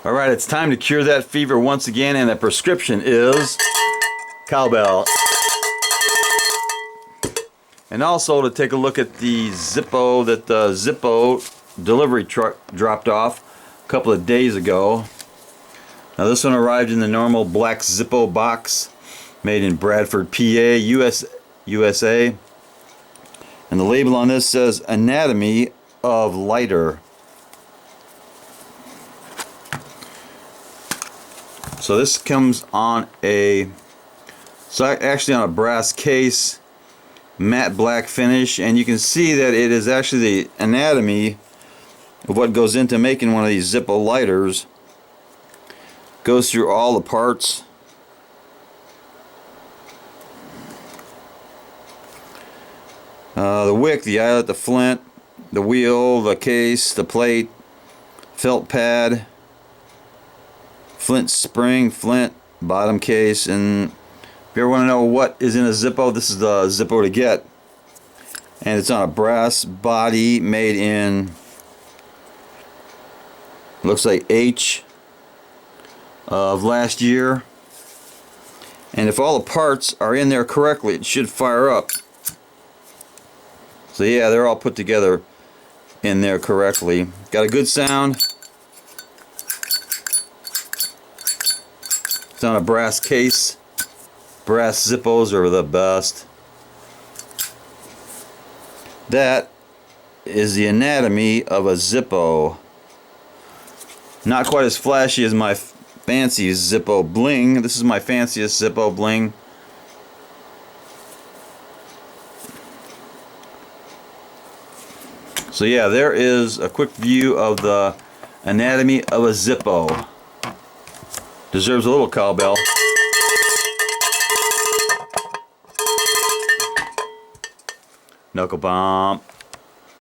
Alright, it's time to cure that fever once again, and the prescription is cowbell. And also to take a look at the Zippo that the Zippo delivery truck dropped off a couple of days ago. Now this one arrived in the normal black Zippo box, made in Bradford, PA, USA. And the label on this says Anatomy of Lighter. So this comes on actually on a brass case, matte black finish, and you can see that it is actually the anatomy of what goes into making one of these Zippo lighters. Goes through all the parts. The wick, the eyelet, the flint, the wheel, the case, the plate, felt pad, flint spring, flint, bottom case, and if you ever want to know what is in a Zippo, this is the Zippo to get. And it's on a brass body made in, looks like H of last year. And if all the parts are in there correctly, it should fire up. So yeah, they're all put together in there correctly. Got a good sound. It's on a brass case. Brass Zippos are the best. That is the anatomy of a Zippo. Not quite as flashy as my fancy Zippo bling. This is my fanciest Zippo bling. So yeah, there is a quick view of the anatomy of a Zippo. Deserves a little cowbell. Knuckle bump.